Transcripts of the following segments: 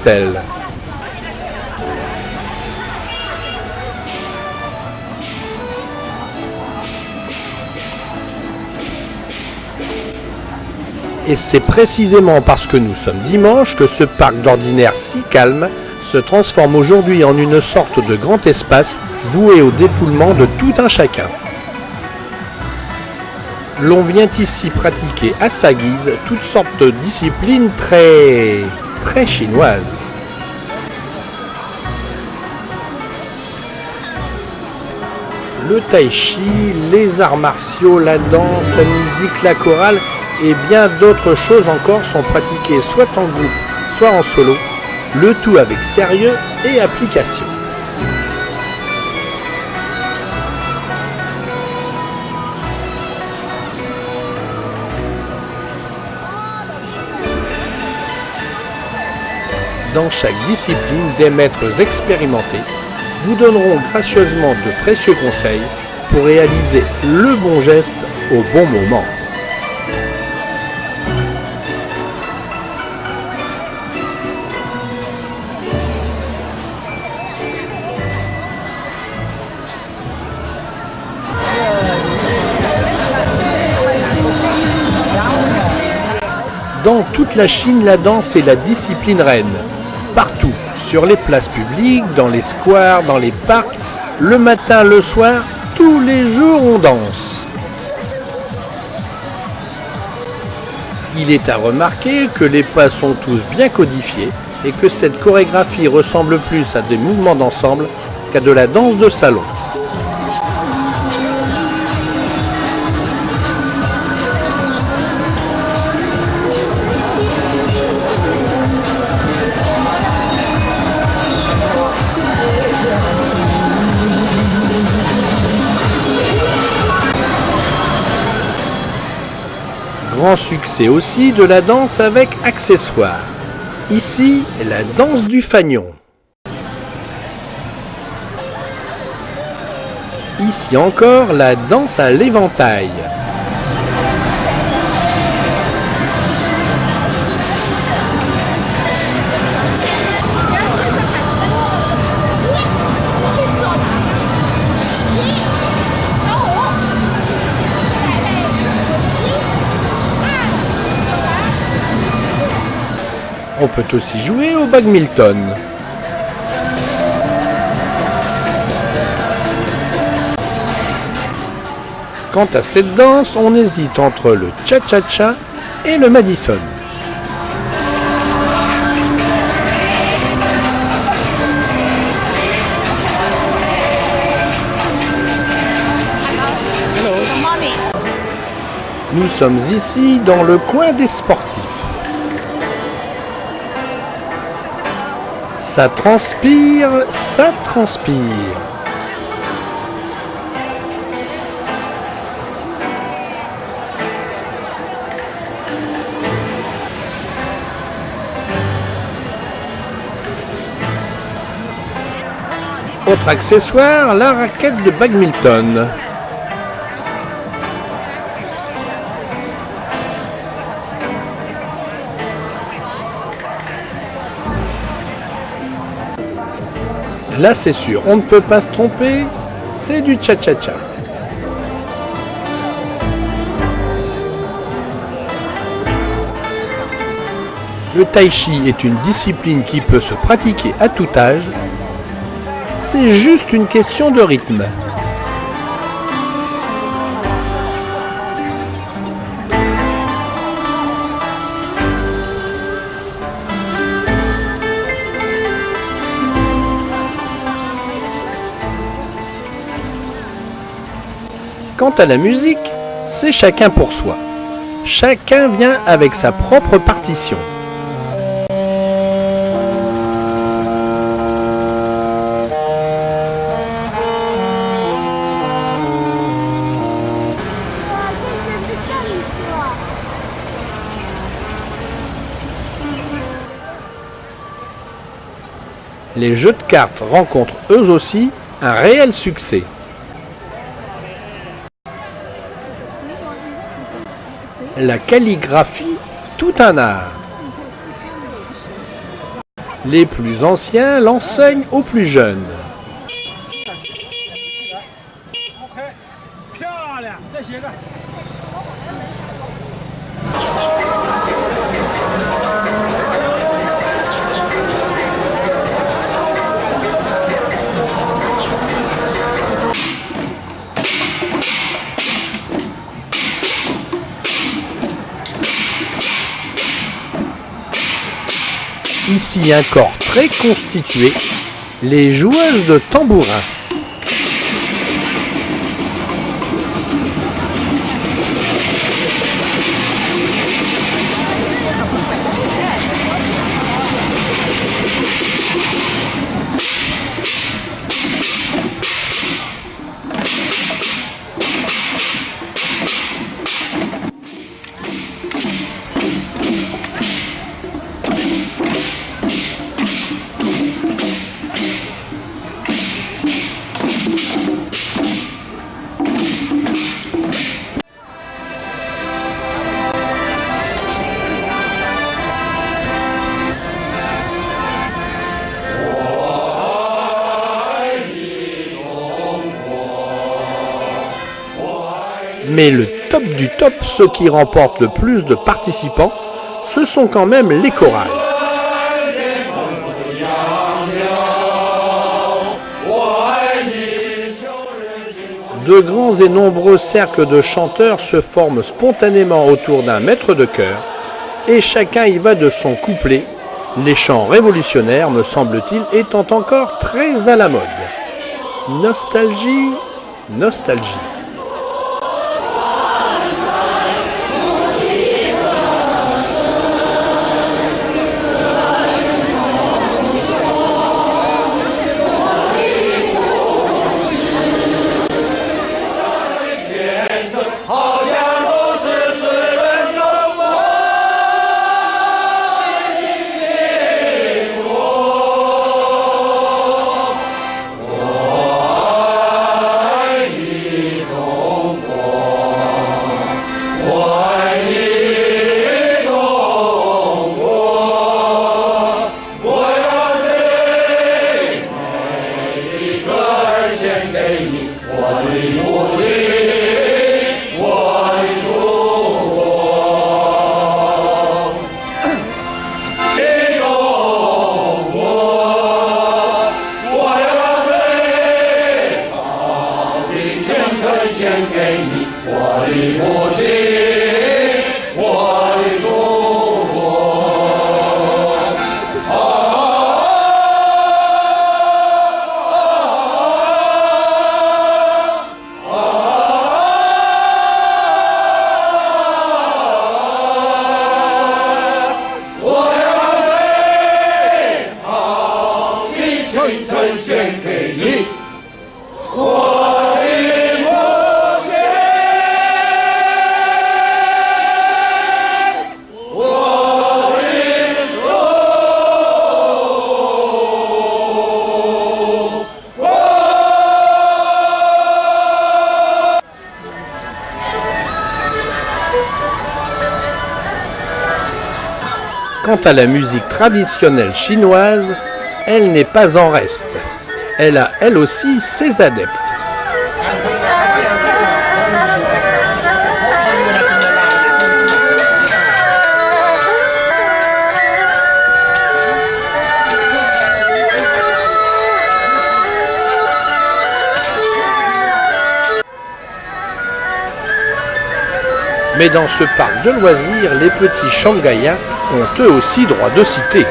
cocktail. Et c'est précisément parce que nous sommes dimanche que ce parc d'ordinaire si calme se transforme aujourd'hui en une sorte de grand espace voué au défoulement de tout un chacun. L'on vient ici pratiquer à sa guise toutes sortes de disciplines très chinoises. Le tai chi, les arts martiaux, la danse, la musique, la chorale et bien d'autres choses encore sont pratiquées soit en groupe, soit en solo, le tout avec sérieux et application. Dans chaque discipline, des maîtres expérimentés vous donneront gracieusement de précieux conseils pour réaliser le bon geste au bon moment. Dans toute la Chine, la danse est la discipline reine. Partout, sur les places publiques, dans les squares, dans les parcs, le matin, le soir, tous les jours on danse. Il est à remarquer que les pas sont tous bien codifiés et que cette chorégraphie ressemble plus à des mouvements d'ensemble qu'à de la danse de salon. Grand succès aussi de la danse avec accessoires. Ici, la danse du fanion. Ici encore, la danse à l'éventail. On peut aussi jouer au badminton. Quant à cette danse, on hésite entre le cha-cha-cha et le Madison. Nous sommes ici dans le coin des sportifs. Ça transpire, ça transpire. Autre accessoire, la raquette de badminton. Là c'est sûr, on ne peut pas se tromper, c'est du cha-cha-cha. Le tai chi est une discipline qui peut se pratiquer à tout âge. C'est juste une question de rythme. Quant à la musique, c'est chacun pour soi. Chacun vient avec sa propre partition. Les jeux de cartes rencontrent eux aussi un réel succès. La calligraphie, tout un art. Les plus anciens l'enseignent aux plus jeunes. Ici un corps très constitué, les joueuses de tambourin. Mais le top du top, ceux qui remportent le plus de participants, ce sont quand même les chorales. De grands et nombreux cercles de chanteurs se forment spontanément autour d'un maître de chœur et chacun y va de son couplet, les chants révolutionnaires, me semble-t-il, étant encore très à la mode. Nostalgie, nostalgie. Quant à la musique traditionnelle chinoise, elle n'est pas en reste. Elle a elle aussi ses adeptes. Mais dans ce parc de loisirs, les petits Shanghaïens ont eux aussi droit de citer.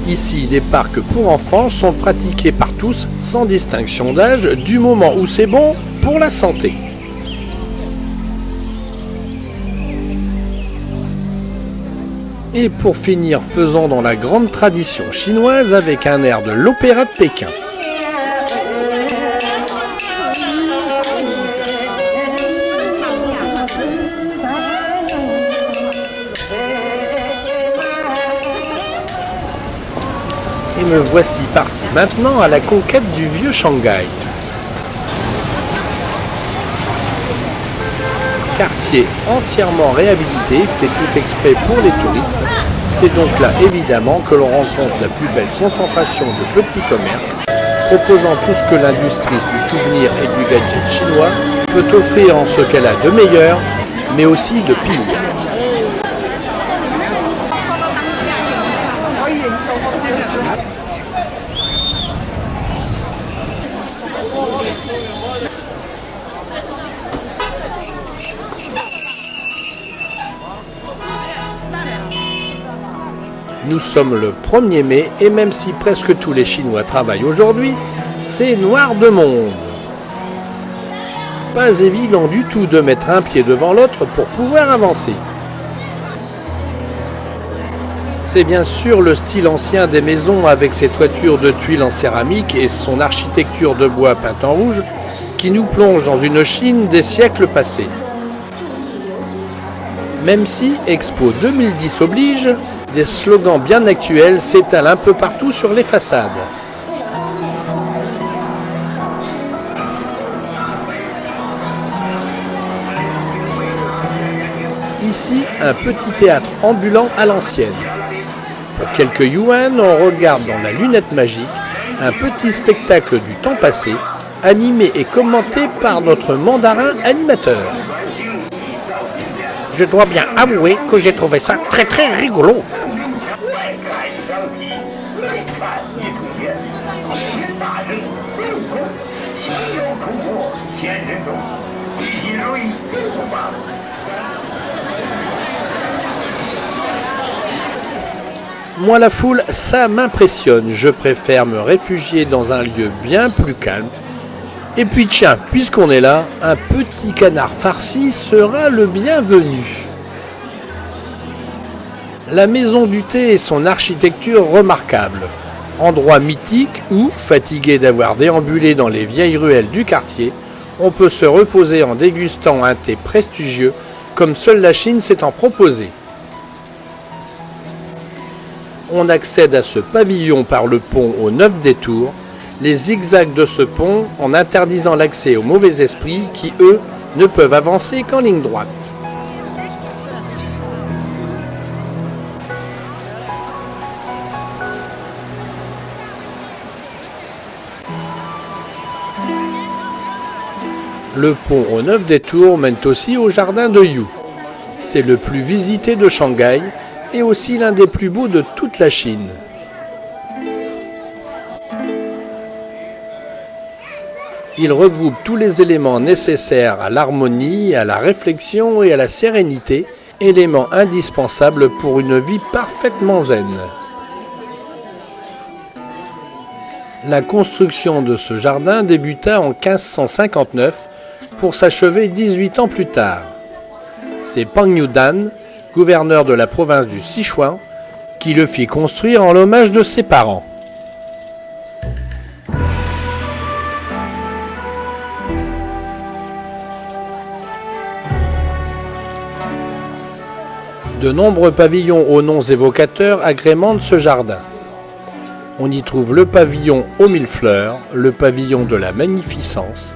Ici, les parcs pour enfants sont pratiqués par tous, sans distinction d'âge, du moment où c'est bon pour la santé. Et pour finir, faisons dans la grande tradition chinoise avec un air de l'opéra de Pékin. Et me voici parti maintenant à la conquête du vieux Shanghai. Quartier entièrement réhabilité, fait tout exprès pour les touristes. C'est donc là évidemment que l'on rencontre la plus belle concentration de petits commerces, proposant tout ce que l'industrie du souvenir et du gadget chinois peut offrir en ce qu'elle a de meilleur, mais aussi de pire. Nous sommes le 1er mai et même si presque tous les Chinois travaillent aujourd'hui, c'est noir de monde. Pas évident du tout de mettre un pied devant l'autre pour pouvoir avancer. C'est bien sûr le style ancien des maisons avec ses toitures de tuiles en céramique et son architecture de bois peinte en rouge qui nous plonge dans une Chine des siècles passés. Même si Expo 2010 oblige, des slogans bien actuels s'étalent un peu partout sur les façades. Ici, un petit théâtre ambulant à l'ancienne. Pour quelques yuan, on regarde dans la lunette magique un petit spectacle du temps passé, animé et commenté par notre mandarin animateur. Je dois bien avouer que j'ai trouvé ça très rigolo. Moi, la foule, ça m'impressionne. Je préfère me réfugier dans un lieu bien plus calme. Et puis tiens, puisqu'on est là, un petit canard farci sera le bienvenu. La maison du thé et son architecture remarquable. Endroit mythique où, fatigué d'avoir déambulé dans les vieilles ruelles du quartier, on peut se reposer en dégustant un thé prestigieux comme seule la Chine sait en proposer. On accède à ce pavillon par le pont aux 9 détours, les zigzags de ce pont en interdisant l'accès aux mauvais esprits qui, eux, ne peuvent avancer qu'en ligne droite. Le pont aux 9 détours mène aussi au jardin de You. C'est le plus visité de Shanghai et aussi l'un des plus beaux de toute la Chine. Il regroupe tous les éléments nécessaires à l'harmonie, à la réflexion et à la sérénité, éléments indispensables pour une vie parfaitement zen. La construction de ce jardin débuta en 1559 pour s'achever 18 ans plus tard. C'est Pang Youdan, gouverneur de la province du Sichuan, qui le fit construire en l'hommage de ses parents. De nombreux pavillons aux noms évocateurs agrémentent ce jardin. On y trouve le pavillon aux 1000 fleurs, le pavillon de la magnificence,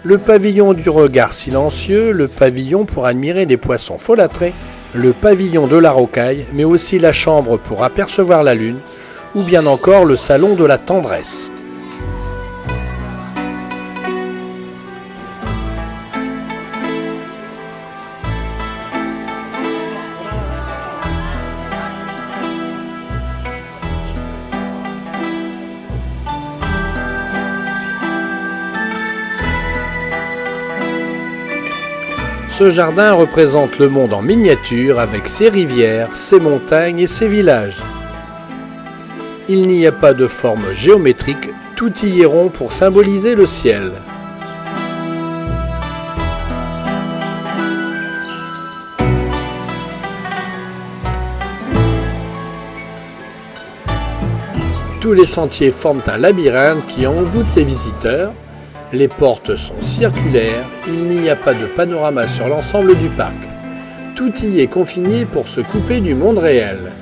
le pavillon du regard silencieux, le pavillon pour admirer les poissons folâtrés, le pavillon de la rocaille, mais aussi la chambre pour apercevoir la lune, ou bien encore le salon de la tendresse. Ce jardin représente le monde en miniature avec ses rivières, ses montagnes et ses villages. Il n'y a pas de forme géométrique, tout y est rond pour symboliser le ciel. Tous les sentiers forment un labyrinthe qui envoûte les visiteurs. Les portes sont circulaires, il n'y a pas de panorama sur l'ensemble du parc. Tout y est confiné pour se couper du monde réel.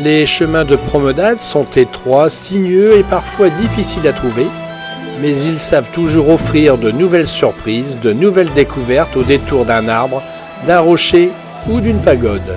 Les chemins de promenade sont étroits, sinueux et parfois difficiles à trouver, mais ils savent toujours offrir de nouvelles surprises, de nouvelles découvertes au détour d'un arbre, d'un rocher ou d'une pagode.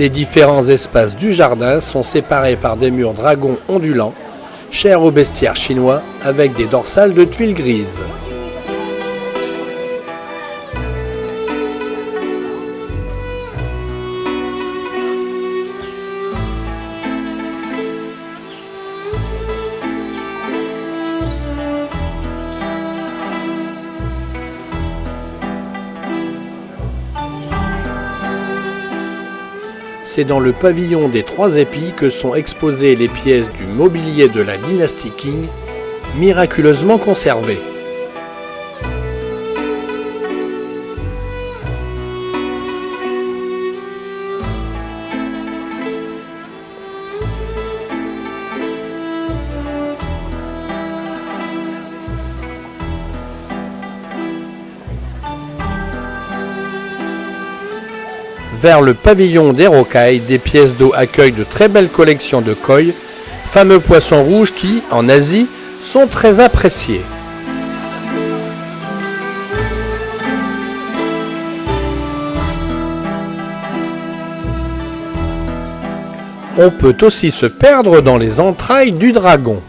Les différents espaces du jardin sont séparés par des murs dragons ondulants, chers aux bestiaires chinois, avec des dorsales de tuiles grises. C'est dans le pavillon des Trois Épis que sont exposées les pièces du mobilier de la dynastie Qing, miraculeusement conservées. Vers le pavillon des rocailles, des pièces d'eau accueillent de très belles collections de koi, fameux poissons rouges qui, en Asie, sont très appréciés. On peut aussi se perdre dans les entrailles du dragon.